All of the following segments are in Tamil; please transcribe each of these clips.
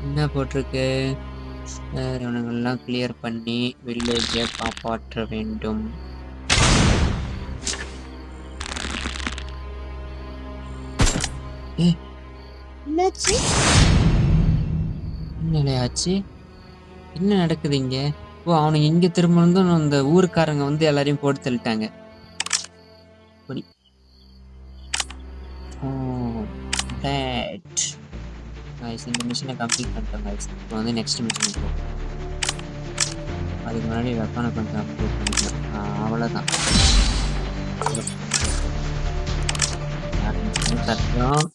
என்ன போட்டிருக்கு? இவனுங்கெல்லாம் கிளியர் பண்ணி வில்லேஜை காப்பாற்ற வேண்டும். என்னலையாச்சு? என்ன நடக்குது இங்க? ஓ, அவனுங்க இங்க திரும்ப வந்து அந்த ஊருக்காரங்க வந்து எல்லாரையும் போட்டு தள்ளிட்டாங்க. இந்த மிஷினை கம்ப்ளீட் பண்ணிட்டோம் guys. இப்போ வந்து நெக்ஸ்ட் மிஷின் போகும். அதுக்கு முன்னாடி வெப்பனை கொஞ்சம் அப்டேட் பண்ணிக்கலாம். அவ்வளோதான். தட்டுறோம்,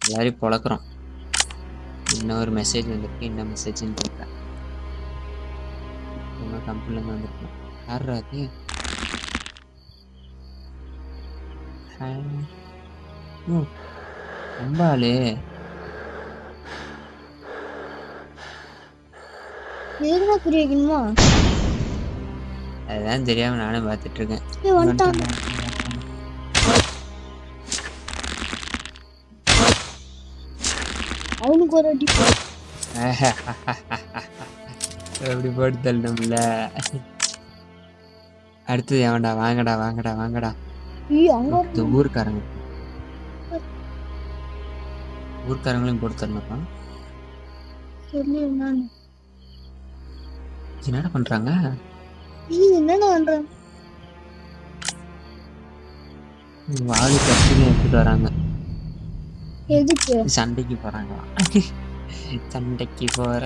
எல்லாரையும் பொழக்கிறோம். இன்னொரு மெசேஜ் வந்துருக்கு. என்ன மெசேஜ்னு கேட்குறேன். இன்னும் கம்பெனிலேருந்து வந்துருக்கோம். யார் அது? ரொம்ப ஆளு. அதுதான் தெரியாம நானும் பார்த்துட்டு இருக்கேன். எப்படி போட்டு தள்ளணும்ல. அடுத்தது எவன்டா? வாங்கடா வாங்கடா வாங்கடா. ஊர்க்காரங்களையும் போட்டு தரணும்ப்பா. என்னடா பண்றாங்க? வாழை கட்டில எடுத்துட்டு வராங்க. சண்டைக்கு போறாங்க. சண்டைக்கு போற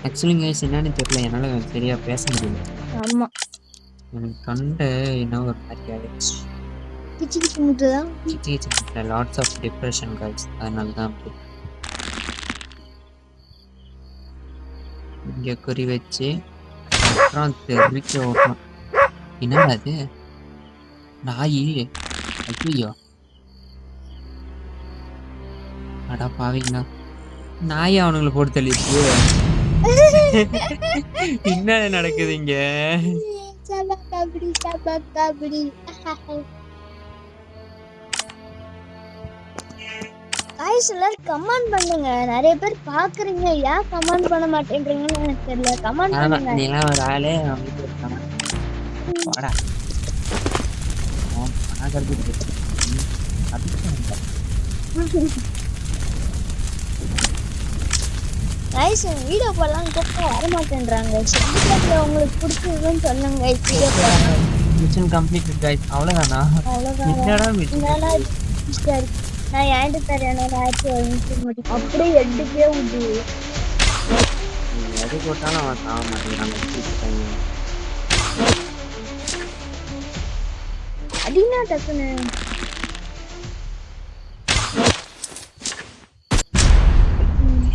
ஆக்சுவலி கைஸ் என்னன்னு தெரியல, என்னால சரியா பேச முடியல. ஆமா, எனக்கு தொண்டை என்ன ஒரு மாதிரி ஆயிடுச்சு. Lots of depression guys. அதனால தான் அப்படி. இங்கே குறி வச்சு அப்புறம் தெரிவிக்க ஓட்டணும். என்னடா அது? நாய். ஐயோ, அடா பாவீங்களா, நாய் அவனுங்களை போட்டு தள்ளிடுச்சு. என்ன நடக்குது இங்க? கமெண்ட் பண்ணுங்க. நிறைய பேர் பாக்குறீங்க, ஏன் கமெண்ட் பண்ண மாட்டேன்றீங்கன்னு எனக்கு தெரியல. கமெண்ட் பண்ணுங்க. நீலாம் ஒரு ஆளே அமைதி இருக்காம வாடா. கைஸ் வீடியோ போடலாம் கூப்பிட்டா வர மாட்டேன்றாங்க. உங்களுக்கு பிடிச்சதுன்னு சொல்லுங்க. Mission completed guys. அவ்வளவுதானா? என்னடா மிஷன்? நான் ஏன்ட்டு தரேன். அப்படியே எடுக்கவே உண்டு. எது போட்டாலும் அவன் சாக மாட்டேங்கிறாங்க. அடினா டக்குன்னு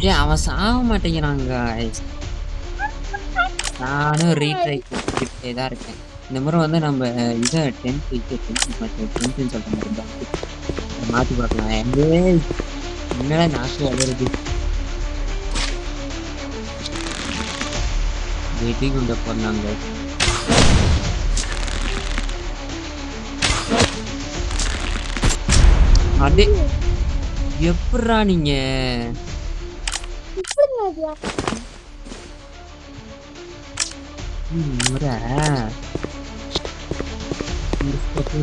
ஏன் அவன் சாக மாட்டேங்கிறாங்க? நானும் ரீட்ரை கிட்டே தான் இருக்கேன். இந்த முறை வந்து நம்ம இதை டென்த்துன்னு சொல்ற மாதிரி தான் மாற்றி பார்க்கலாம். என்னடா நாக்கு வளருது. வெடி குண்ட போனாங்க. அது எப்படா நீங்க முறை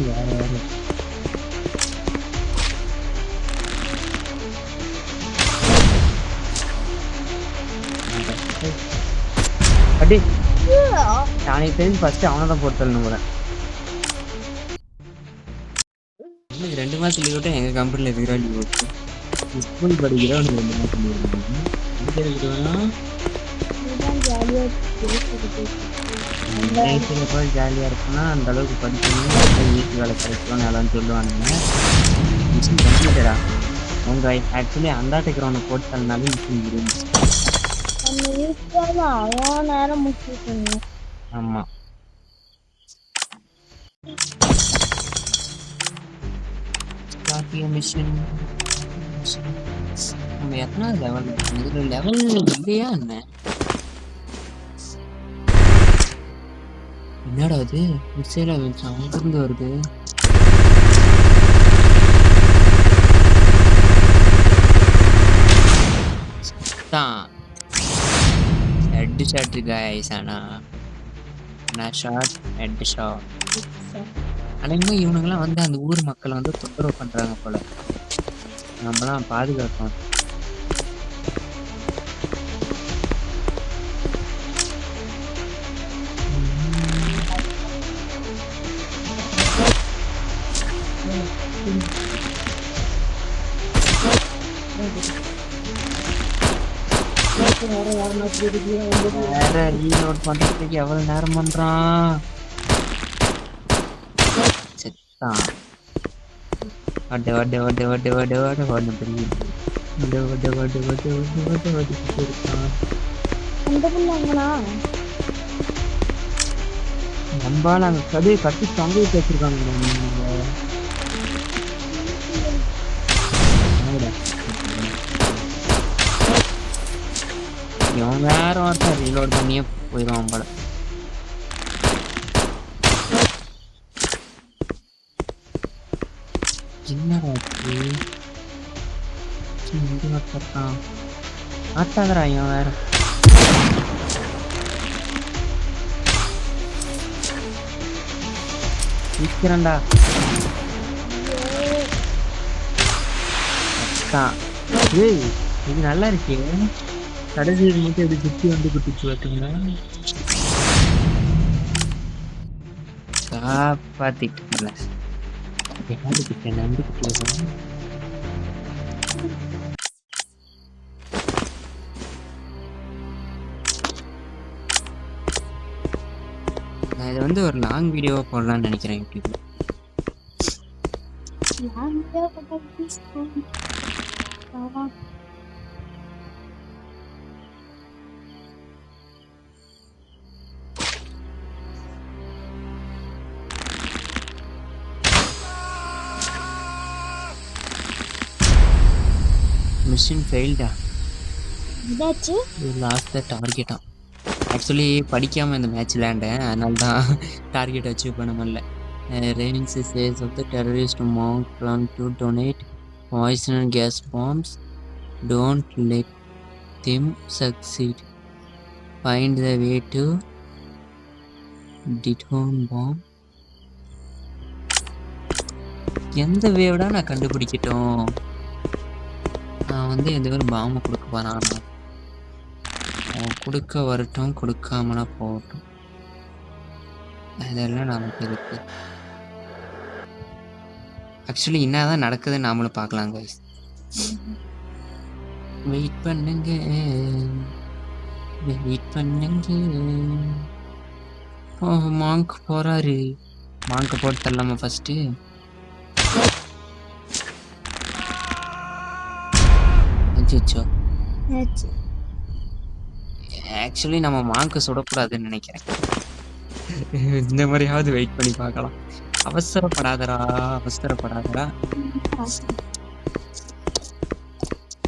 வேற வேற அடி நாளைக்கு தெரிஞ்சு ஃபர்ஸ்ட் அவனை தான் போட்டு கூட. எனக்கு 2 மாதம் லீவ் விட்டு எங்கள் கம்பெனியில் இருக்கிற லீவ் விட்டு ஸ்கூல் படிக்கிறோம். 2 மாதம் லீவ் விடுவோம். எங்கே இருக்கிறோன்னா ஜாலியாக இருக்குன்னா அந்த அளவுக்கு படிக்கணும், வீட்டு வேலை கிடைக்கும் எல்லாம் சொல்லுவானுங்க. மிஷின் கம்ப்ளீட்டடா உங்கள் ஆக்சுவலி அந்தாட்ட கிரௌண்டை போட்டு தரனாலும் மிஷின் இருந்துச்சு. ஆமா, மிஷின் நம்ம எத்தனாவது லெவல்? இதுல லெவல் இல்லையா என்ன? என்னடா அது மிசைல அங்கிருந்து வருது? தான் ஹெட் ஷாட் गाइस ஆனா நான் ஷாட் ஹெட் ஷாட். அநேகமா இவனுங்கலாம் வந்து அந்த ஊர் மக்களை வந்து தொந்தரவு பண்றாங்க போல. நம்மலாம் பாதுகாக்கணும். வேற ரீலோட் பண்றதுக்கு எவ்வளவு நேரம் பண்றான்? செத்தான். வட வட வட வட வட வட வட பெரிய வட வட வட வட வட வட வட இருக்கான். நம்பால அங்க கதையை கட்டி தொங்க வச்சிருக்காங்க. இவன் வேற ஒருத்தன் ரீலோட் பண்ணியே போயிடுவான் போல. என்னடா ஆட்டாதரா இவன் வேற. விற்கிறண்டா ஏய் இது நல்லா இருக்கே. கடைசி மட்டும் எப்படி சுத்தி வந்து குட்டிச்சு பார்த்தீங்கன்னா காப்பாத்திட்டு நம்பி குட்டி. நான் இதை வந்து ஒரு லாங் வீடியோவா போடலாம்னு நினைக்கிறேன் யூடியூப்ல. மிஷன் ஃபெயில்டா. லாஸ்ட் டார்கெட்டா. ஆக்சுவலி படிக்காமல் இந்த மேட்ச் விளையாண்டேன், அதனால தான் டார்கெட் அச்சீவ் பண்ண முடியல. Raining chase of the terrorist monk plan to donate poison gas bombs. Don't let them succeed. Find the way to detonate bomb. எந்த வேவ்டா நான் கண்டுபிடிக்கட்டும்? நான் வந்து எந்த ஒரு பாம்பை கொடுக்க போறான். கொடுக்க வரட்டும், கொடுக்காமனா போகட்டும். இதெல்லாம் நமக்கு இருக்கு. ஆக்சுவலி என்னதான் நடக்குதுன்னு நாமளும் பார்க்கலாம் guys. வெயிட் பண்ணுங்க, வெயிட் பண்ணுங்க. ஓ மாங்க் போறாரு. மாங்க் போட்டு தரலாமா ஃபர்ஸ்ட்? அச்சோ, ஆக்சுவலி நம்ம மாங்க் சுடக்கூடாதுன்னு நினைக்கிறேன். இந்த மாதிரியாவது வெயிட் பண்ணி பார்க்கலாம். அவசரப்படாதரா, அவசரப்படாதரா.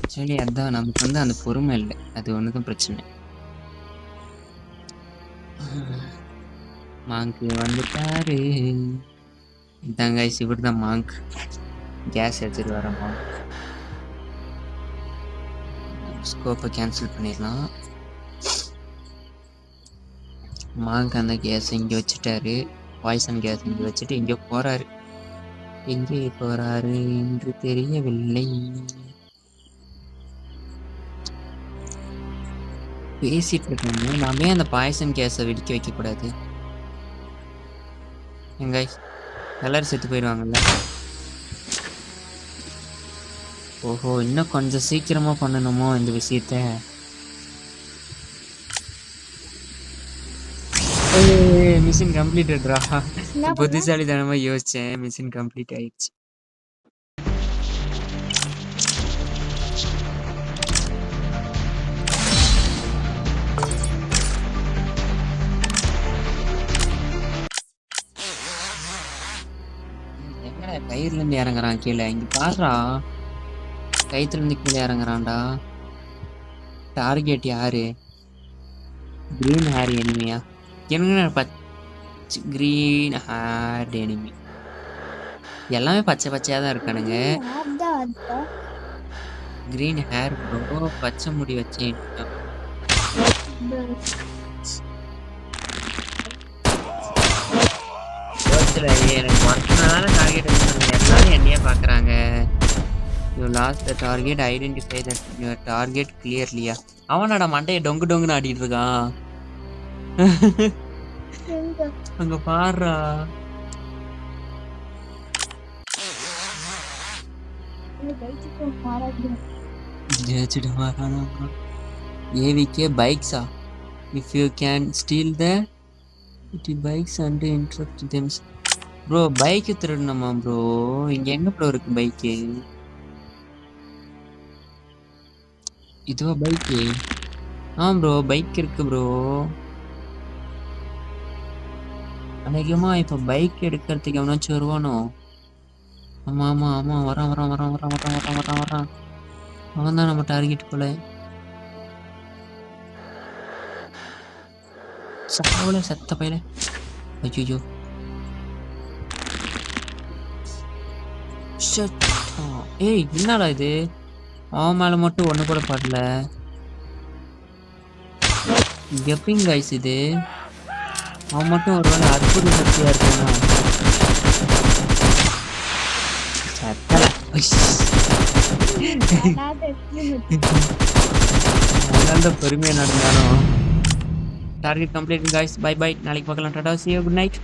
ஆக்சுவலி அதான் நமக்கு வந்து அந்த பொறுமை இல்லை, அது ஒண்ணுதான் பிரச்சனை. மாங்க் வந்துட்டாரு. இதான் கைஸ், இவர் தான் மாங்க். கேஸ் எடுத்துட்டு வர மாங்க். ஸ்கோப்பை கேன்சல் பண்ணிடலாம். மாங்க் அந்த கேஸ் இங்கே வச்சுட்டாரு. பாய்சன் கேஸ் இங்கே வச்சுட்டு இங்கே போறாரு. எங்கே போறாரு என்று தெரியவில்லை. பேசிட்டு இருக்காங்க. நாமே அந்த பாய்சன் கேஸை வெடிக்க வைக்க கூடாது. எங்க எல்லாரும் செத்து போயிடுவாங்கல்ல. ஓஹோ, இன்னும் கொஞ்சம் சீக்கிரமா பண்ணணுமோ இந்த விஷயத்த. மிஷன் கம்ப்ளீட்டட்ரா. புத்திசாலித்தனமா யோசிச்சேன், மிஷன் கம்ப்ளீட் ஆயிடுச்சு. எங்கடா கயிறுல இருந்து இறங்குறான் கீழே? இங்க பாருடா, கயிற்றுல இருந்து கீழே இறங்குறான்டா. டார்கெட் யாரு? கிரீன் ஹேர் எனிமியா? என்ன பச்சை கிரீன் ஹேர் எனிமி? எல்லாமே பச்சை பச்சையா தான் இருக்கானுங்க. Green hair bro. பச்சை முடி வச்சேன். எனக்கு மட்டும்தானே டார்கெட் வச்சிருக்காங்க. எல்லாரும் என்னையே பார்க்குறாங்க. You lost the target. Identify that your target கிளியர்லியா. அவனோட மண்டையை டொங்கு டொங்குன்னு ஆடிட்டு இருக்கான். அங்க பாடுறா. ஏவிகே பைக்ஸா. If you can steal the bikes and interrupt them. Bro bike திருடணுமா ப்ரோ? இங்க எங்க ப்ரோ இருக்கு பைக்கு? இதுவா பைக்கு? ப்ரோ பைக் இருக்கு ப்ரோ. அநேகமா இப்ப பைக் எடுக்கிறதுக்கு எவனாச்சும் வருவானோ? ஆமா ஆமா ஆமா, வரான் வரான் வரான் வரான் வரான் வரான் வரான் வரான். அவன் தான் நம்ம டார்கெட் போல. சாவல செத்த பையல. ஐயோ ஏய் என்னடா இது? அவன் மேல மட்டும் ஒண்ணு கூட படல. கெப்பிங் கைஸ் இது. அவன் மட்டும் ஒரு வேளை அற்புத சக்தியா இருக்கானா? அதனால பெருமையா நடந்தாலும் target complete guys. Bye bye. நாளைக்கு பார்க்கலாம். டாடா, see you, குட் நைட்.